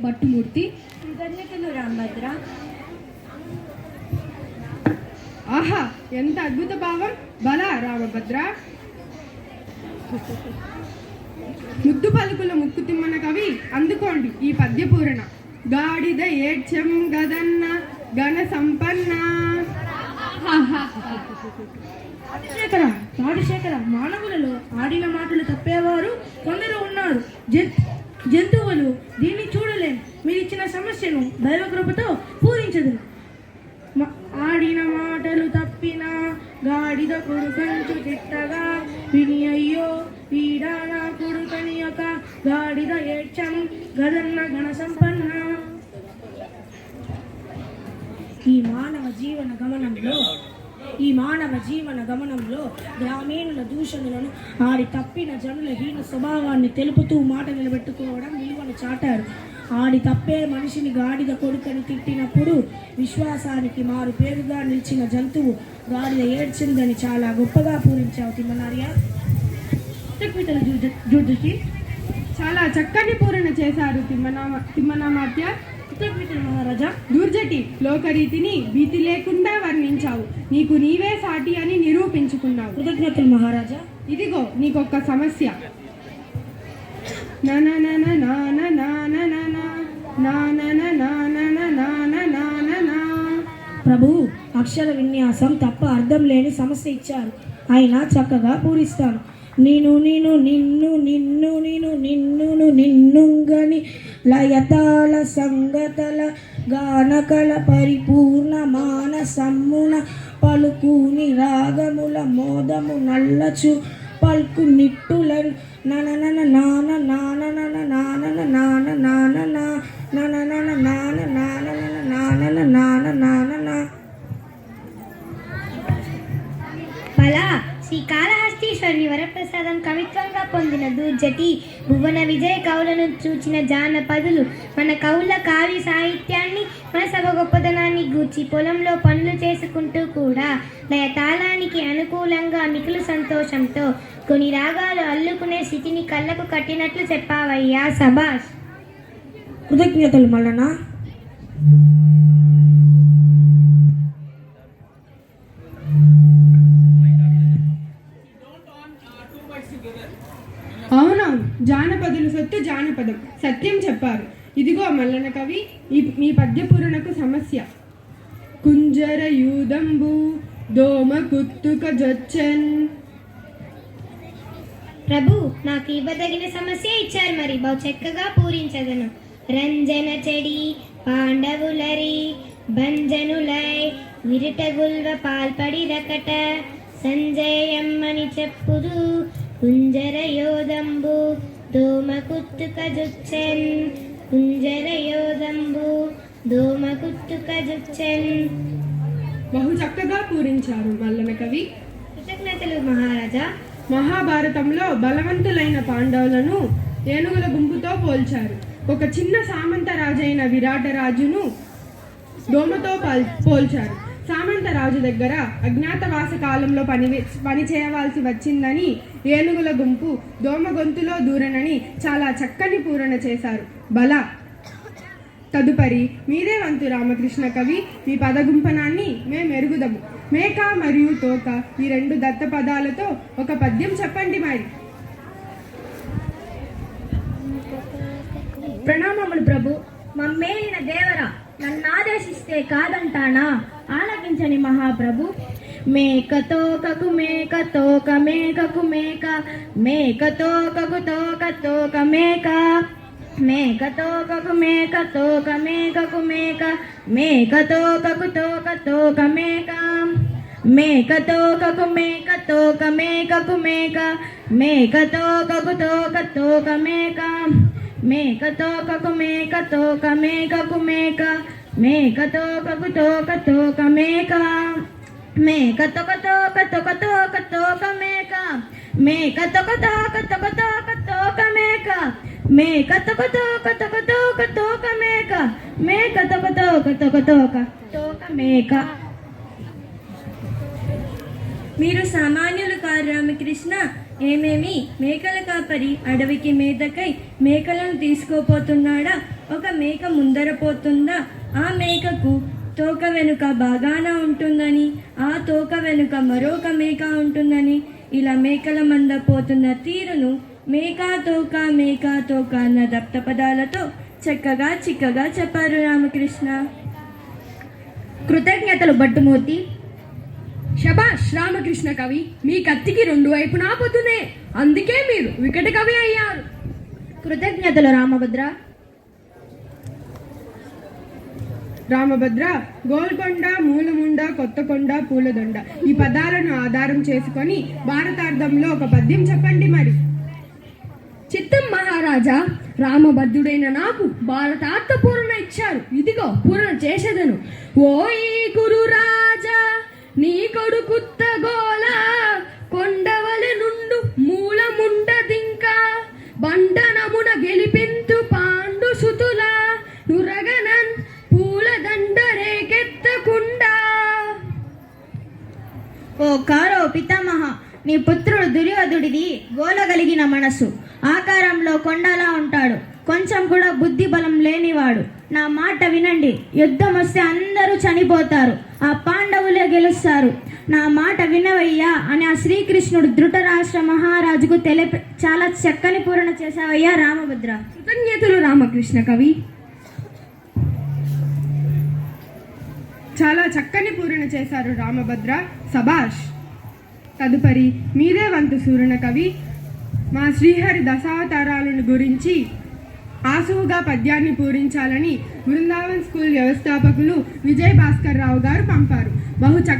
భట్టుమూర్తి. కృతజ్ఞతలు రామభద్ర. ఆహా, ఎంత అద్భుత భావం! బల రామభద్ర. ముద్దు పలుకుల ముక్కు తిమ్మన కవి, అందుకోండి ఈ పద్య పూరణ. గాడిద ఏడ్చం గదన్న గణ సంపన్న. పాడిశేఖర, మానవులలో ఆడిన మాటలు తప్పేవారు కొందరు ఉన్నారు. జంతువులు దీన్ని చూడలేం. మీరు ఇచ్చిన సమస్యను దైవకృపతో పూరించదు. ఆడిన మాటలు తప్పిన గాడిద కొడుకంచు తిట్టగా విని అయ్యో వీడాన కొడుకని ఒక గాడిద ఏడ్చం గదన్న గణ సంపన్న. ఈ మానవ జీవన గమనంలో గ్రామీణుల దూషణలను, ఆడి తప్పిన జనుల హీన స్వభావాన్ని తెలుపుతూ మాట నిలబెట్టుకోవడం విలువను చాటారు. ఆడి తప్పే మనిషిని గాడిద కొడుకని తిట్టినప్పుడు విశ్వాసానికి మారు పేరుగా నిలిచిన జంతువు గాడిద ఏడ్చిందని చాలా గొప్పగా పూరించావు తిమ్మనార్య. చాలా చక్కని పూరణ చేశారు తిమ్మనామాత్య. మహారాజా, దూర్జటి లోకరీతిని భీతి లేకుండా వర్ణించావు. నీకు నీవే సాటి అని నిరూపించుకున్నావు. కృతజ్ఞతలు మహారాజా. ఇదిగో నీకొక్క సమస్య. ప్రభు, అక్షర విన్యాసం తప్ప అర్థం లేని సమస్య ఇచ్చారు. అయినా చక్కగా పూరిస్తాను. నిన్ను నిన్నుగని లయతాల సంగతల గానకల పరిపూర్ణ మానసమ్మున పలుకుని రాగముల మోదము నల్లచు పల్కు నిట్టులను పలా శ్రీకాళహస్తీశ్వరుని వరప్రసాదం కవిత్వంగా పొందిన దూర్జటి భువన విజయ కవులను చూచిన జానపదులు మన కవుల కావ్య సాహిత్యాన్ని, మన సభ గొప్పదనాన్ని గూర్చి పొలంలో పనులు చేసుకుంటూ కూడా లయతాళానికి అనుకూలంగా మిగులు సంతోషంతో కొన్ని రాగాలు అల్లుకునే స్థితిని కళ్ళకు కట్టినట్లు చెప్పావయ్యా. సభాష్. కృతజ్ఞతలు మల్లన. అవునవును, జానపదులు సొత్తు జానపదం. సత్యం చెప్పారు. ఇదిగో మల్లన కవి, మీ పద్య పూరణకు సమస్య. కుంజర యూదంబు దోమ కుత్తుక జొచ్చెన్. ప్రభు, నాకు ఇవ్వదగిన సమస్య ఇచ్చారు, మరి బహు చక్కగా పూరించదను. రంజన చెడి పాండవులరి భంజనులై విరిటగుల్వ పాల్పడి రకట సంజయమ్మని చెప్పుదు కుంజర యోదంబు దోమ కుత్తుక జుచ్చెన్. కుంజర యోదంబు దోమ కుత్తుక జుచ్చెన్. బహు చక్కగా పూరించారు మల్లన కవి. కృతజ్ఞతలు మహారాజా. మహాభారతంలో బలవంతులైన పాండవులను ఏనుగుల గుంపుతో పోల్చారు. ఒక చిన్న సామంత రాజైన విరాటరాజును దోమతో పోల్చారు. సామంతరాజు దగ్గర అజ్ఞాతవాస కాలంలో పని చేయవలసి వచ్చిందని ఏనుగుల గుంపు దోమ గొంతులో దూరనని చాలా చక్కని పూరణ చేశారు. బల. తదుపరి మీరే వంతు రామకృష్ణ కవి. మీ పదగుంపనాన్ని మెరుగుదము. మేక మరియు తోక, ఈ రెండు దత్త పదాలతో ఒక పద్యం చెప్పండి మరి. ప్రణామములు ప్రభు. మమ్మేలిన దేవర, నన్ను ఆదేశిస్తే కాదంటానా? ఆలకించని మహాప్రభు. మేక తోకకు మేక తోక మేకకు మేక మేక తోకకు తోక తోక మేక మేక తోకకు మేక తోక మేకకు మేక మేక తోకకు తోక తోక మేక మేక తోకకు మేక తోక మేకకు మేక మేక తోకకు తోక తోక మేక మేక తోకకు మేక తోక మేకకు మేక మేక తోకకు తోక తోక మేక మేక తోక తోక తోక తోక తోక మేక మేక తోక తోక తోక తోక తోక మేక మేక తోక తోక తోక తోక తోక మేక మేక తోక తోక తోక తోక తోక మేక. మీరు సామాన్యులు కారు రామకృష్ణ. ఏమేమి మేకల కాపరి అడవికి మేతకై మేకలను తీసుకోపోతున్నాడా? ఒక మేక ముందర పోతుందా, ఆ మేకకు తోక వెనుక బాగాన ఉంటుందని, ఆ తోక వెనుక మరొక మేక ఉంటుందని, ఇలా మేకల మంద పోతున్న తీరును మేకా తోక అన్న దప్త పదాలతో చక్కగా చిక్కగా చెప్పారు రామకృష్ణ. కృతజ్ఞతలు భట్టుమూర్తి. శభాష్ రామకృష్ణ కవి, మీ కత్తికి రెండు వైపునా పొద్దునే, అందుకే మీరు వికట కవి అయ్యారు. కృతజ్ఞతలు రామభద్ర. రామభద్ర, గోల్కొండ, మూలముండ, కొత్తకొండ, పూలదొండ ఈ పదాలను ఆధారం చేసుకొని భారతార్థంలో ఒక పద్యం చెప్పండి మరి. చిత్తం మహారాజా, రామభద్రుడైన నాకు భారతార్థ పూరణ ఇచ్చారు, ఇదిగో పూరణ చేసేదను. ఓయి గురు రాజా, నీ కొడుకుత్త గోల కొండవల నుండు మూలముండదింకా బండనమున గెలిపింతు పాండు సుతుల నురగనన్ పూలదండ రేకెత్తకుండా. ఓ కారో పితామహ, నీ పుత్రుడు దుర్యోధుడిది గోలగలిగిన మనసు, ఆకారంలో కొండలా ఉంటాడు, కొంచెం కూడా బుద్ధి బలం లేనివాడు. నా మాట వినండి, యుద్ధం వస్తే అందరూ చనిపోతారు, ఆ పాండవులే గెలుస్తారు. నా మాట వినవయ్యా అని ఆ శ్రీకృష్ణుడు ధృతరాష్ట్ర మహారాజుకు చాలా చక్కని పూరణ చేశావయ్యా రామభద్ర. కృతజ్ఞతలు రామకృష్ణ కవి, చాలా చక్కని పూరణ చేశారు రామభద్ర, సభాష్. తదుపరి మీరే వంతు సూరణ కవి. మా శ్రీహరి దశావతారాలను గురించి ఆసువుగా పద్యాన్ని పూరించాలని బృందావన్ స్కూల్ వ్యవస్థాపకులు విజయ్ భాస్కర్ రావు గారు పంపారు. బహు చక్కగా